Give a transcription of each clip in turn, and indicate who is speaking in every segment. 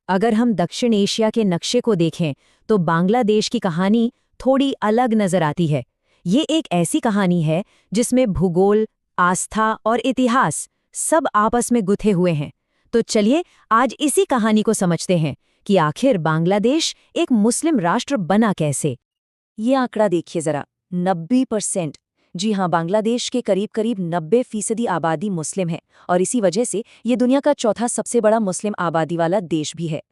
Speaker 1: अगर हम दक्षिण एशिया के नक्शे को देखें तो बांग्लादेश की कहानी थोड़ी अलग नजर आती है। ये एक ऐसी कहानी है जिसमें भूगोल, आस्था और इतिहास सब आपस में गुथे हुए हैं। तो चलिए आज इसी कहानी को समझते हैं कि आखिर बांग्लादेश एक मुस्लिम राष्ट्र बना कैसे। ये आंकड़ा देखिए जरा, 90%। जी हाँ, बांग्लादेश के करीब करीब 90% आबादी मुस्लिम है और इसी वजह से ये दुनिया का चौथा सबसे बड़ा मुस्लिम आबादी वाला देश भी है।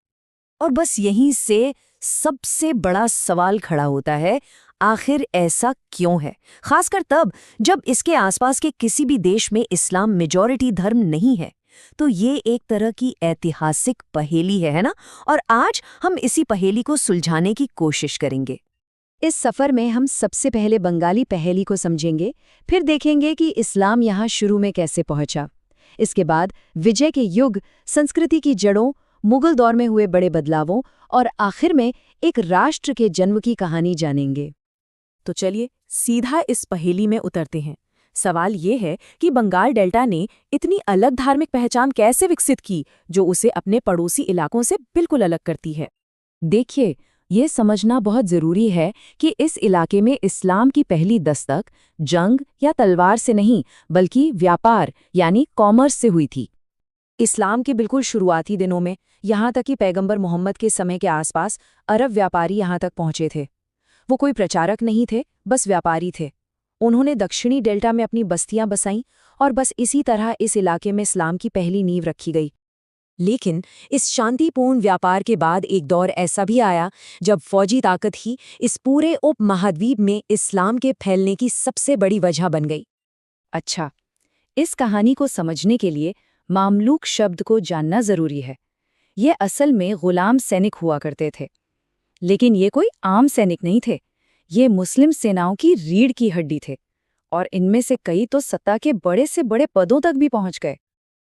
Speaker 1: और बस यहीं से सबसे बड़ा सवाल खड़ा होता है, आखिर ऐसा क्यों है? खासकर तब जब इसके आसपास के किसी भी देश में इस्लाम मेजॉरिटी धर्म नहीं है। तो ये एक तरह की ऐतिहासिक पहेली है ना? और आज हम इसी पहेली को सुलझाने की कोशिश करेंगे। इस सफर में हम सबसे पहले बंगाली पहेली को समझेंगे, फिर देखेंगे कि इस्लाम यहाँ शुरू में कैसे पहुंचा। इसके बाद विजय के युग, संस्कृति की जड़ों, मुगल दौर में हुए बड़े बदलावों और आखिर में एक राष्ट्र के जन्म की कहानी जानेंगे।
Speaker 2: तो चलिए सीधा इस पहेली में उतरते हैं। सवाल ये है कि बंगाल डेल्टा ने इतनी अलग धार्मिक पहचान कैसे विकसित की जो उसे अपने पड़ोसी इलाकों से बिल्कुल अलग करती है।
Speaker 1: देखिए, ये समझना बहुत जरूरी है कि इस इलाके में इस्लाम की पहली दस्तक जंग या तलवार से नहीं बल्कि व्यापार यानी कॉमर्स से हुई थी। इस्लाम के बिल्कुल शुरुआती दिनों में, यहाँ तक कि पैगंबर मोहम्मद के समय के आसपास अरब व्यापारी यहाँ तक पहुंचे थे। वो कोई प्रचारक नहीं थे, बस व्यापारी थे। उन्होंने दक्षिणी डेल्टा में अपनी बस्तियां बसाईं और बस इसी तरह इस इलाके में इस्लाम की पहली नींव रखी गई। लेकिन इस शांतिपूर्ण व्यापार के बाद एक दौर ऐसा भी आया जब फौजी ताकत ही इस पूरे उपमहाद्वीप में इस्लाम के फैलने की सबसे बड़ी वजह बन गई। अच्छा, इस कहानी को समझने के लिए मामलूक शब्द को जानना जरूरी है। ये असल में गुलाम सैनिक हुआ करते थे, लेकिन ये कोई आम सैनिक नहीं थे। ये मुस्लिम सेनाओं की रीढ़ की हड्डी थे और इनमें से कई तो सत्ता के बड़े से बड़े पदों तक भी पहुंच गए।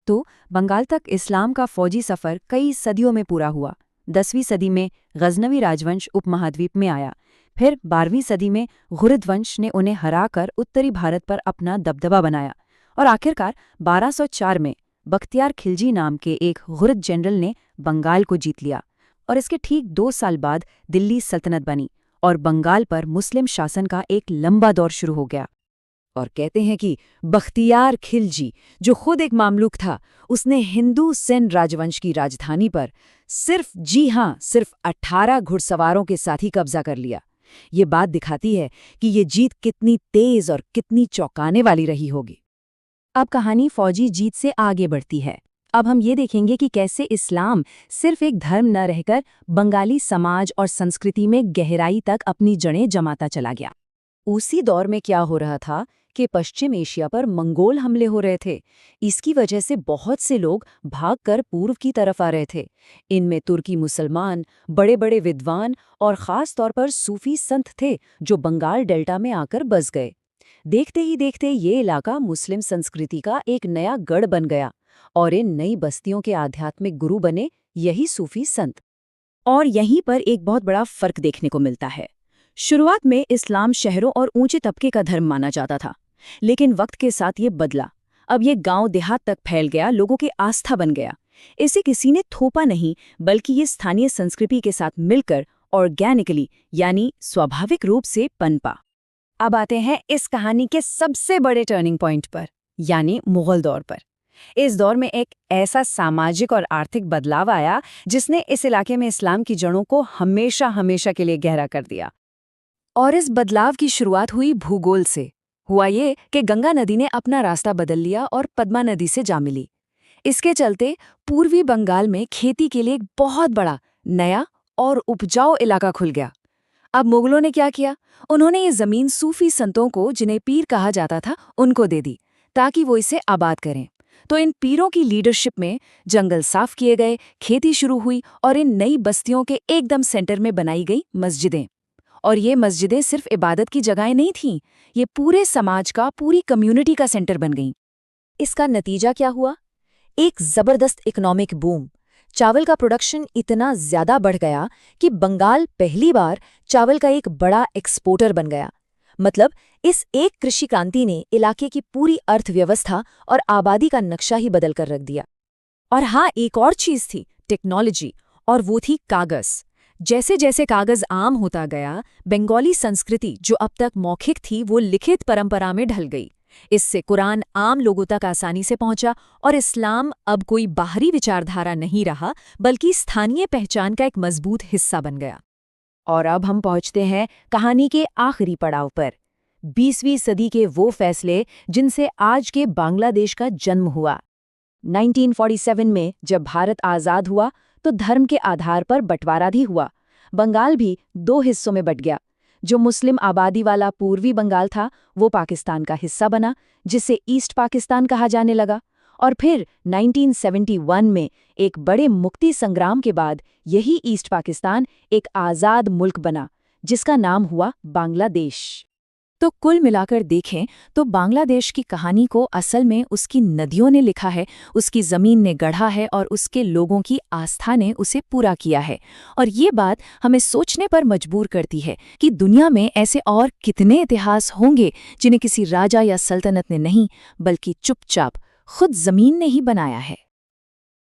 Speaker 1: तो बंगाल तक इस्लाम का फौजी सफ़र कई सदियों में पूरा हुआ। 10वीं सदी में गजनवी राजवंश उपमहाद्वीप में आया। फिर 12वीं सदी में घुरिद वंश ने उन्हें हराकर उत्तरी भारत पर अपना दबदबा बनाया और आखिरकार 1204 में बख्तियार खिलजी नाम के एक घुरिद जनरल ने बंगाल को जीत लिया और इसके ठीक 2 साल बाद दिल्ली सल्तनत बनी और बंगाल पर मुस्लिम शासन का एक लंबा दौर शुरू हो गया। और कहते हैं कि बख्तियार खिलजी, जो खुद एक मामलूक था, उसने हिंदू सेन राजवंश की राजधानी पर सिर्फ 18 घुड़सवारों के साथ ही कब्जा कर लिया। ये बात दिखाती है कि ये जीत कितनी तेज और कितनी चौंकाने वाली रही होगी। अब कहानी फौजी जीत से आगे बढ़ती है। अब हम ये देखेंगे कि कैसे इस्लाम सिर्फ एक धर्म न रहकर बंगाली समाज और संस्कृति में गहराई तक अपनी जड़ें जमाता चला गया। उसी दौर में क्या हो रहा था कि पश्चिम एशिया पर मंगोल हमले हो रहे थे। इसकी वजह से बहुत से लोग भागकर पूर्व की तरफ आ रहे थे। इनमें तुर्की मुसलमान, बड़े बड़े विद्वान और ख़ास तौर पर सूफी संत थे जो बंगाल डेल्टा में आकर बस गए। देखते ही देखते ये इलाका मुस्लिम संस्कृति का एक नया गढ़ बन गया और इन नई बस्तियों के आध्यात्मिक गुरु बने यही सूफी संत। और यहीं पर एक बहुत बड़ा फर्क देखने को मिलता है। शुरुआत में इस्लाम शहरों और ऊंचे तबके का धर्म माना जाता था, लेकिन वक्त के साथ ये बदला। अब ये गांव देहात तक फैल गया, लोगों की आस्था बन गया। इसे किसी ने थोपा नहीं, बल्कि ये स्थानीय संस्कृति के साथ मिलकर ऑर्गेनिकली यानी स्वाभाविक रूप से पनपा। अब आते हैं इस कहानी के सबसे बड़े टर्निंग पॉइंट पर, यानी मुगल दौर पर। इस दौर में एक ऐसा सामाजिक और आर्थिक बदलाव आया जिसने इस इलाके में इस्लाम की जड़ों को हमेशा हमेशा के लिए गहरा कर दिया। और इस बदलाव की शुरुआत हुई भूगोल से। हुआ ये कि गंगा नदी ने अपना रास्ता बदल लिया और पद्मा नदी से जा मिली। इसके चलते पूर्वी बंगाल में खेती के लिए एक बहुत बड़ा, नया और उपजाऊ इलाका खुल गया। अब मुगलों ने क्या किया? उन्होंने ये जमीन सूफी संतों को, जिन्हें पीर कहा जाता था, उनको दे दी ताकि वो इसे आबाद करें। तो इन पीरों की लीडरशिप में जंगल साफ किए गए, खेती शुरू हुई और इन नई बस्तियों के एकदम सेंटर में बनाई गई मस्जिदें। और ये मस्जिदें सिर्फ इबादत की जगहें नहीं थीं, ये पूरे समाज का, पूरी कम्युनिटी का सेंटर बन गईं। इसका नतीजा क्या हुआ? एक जबरदस्त इकोनॉमिक बूम। चावल का प्रोडक्शन इतना ज्यादा बढ़ गया कि बंगाल पहली बार चावल का एक बड़ा एक्सपोर्टर बन गया। मतलब इस एक कृषि क्रांति ने इलाके की पूरी अर्थव्यवस्था और आबादी का नक्शा ही बदल कर रख दिया। और हाँ, एक और चीज थी, टेक्नोलॉजी।
Speaker 2: और वो थी कागज। जैसे जैसे कागज आम होता गया, बंगाली संस्कृति जो अब तक मौखिक थी वो लिखित परंपरा में ढल गई। इससे कुरान आम लोगों तक आसानी से पहुंचा और इस्लाम अब कोई बाहरी विचारधारा नहीं रहा, बल्कि स्थानीय पहचान का एक मजबूत हिस्सा बन गया।
Speaker 1: और अब हम पहुंचते हैं कहानी के आखिरी पड़ाव पर, 20वीं सदी के वो फैसले जिनसे आज के बांग्लादेश का जन्म हुआ। 1947 में जब भारत आज़ाद हुआ तो धर्म के आधार पर बंटवारा भी हुआ। बंगाल भी 2 हिस्सों में बंट गया। जो मुस्लिम आबादी वाला पूर्वी बंगाल था वो पाकिस्तान का हिस्सा बना, जिसे ईस्ट पाकिस्तान कहा जाने लगा। और फिर 1971 में एक बड़े मुक्ति संग्राम के बाद यही ईस्ट पाकिस्तान एक आज़ाद मुल्क बना, जिसका नाम हुआ बांग्लादेश।
Speaker 2: तो कुल मिलाकर देखें तो बांग्लादेश की कहानी को असल में उसकी नदियों ने लिखा है, उसकी ज़मीन ने गढ़ा है और उसके लोगों की आस्था ने उसे पूरा किया है। और ये बात हमें सोचने पर मजबूर करती है कि दुनिया में ऐसे और कितने इतिहास होंगे जिन्हें किसी राजा या सल्तनत ने नहीं, बल्कि चुपचाप खुद ज़मीन ने ही बनाया है।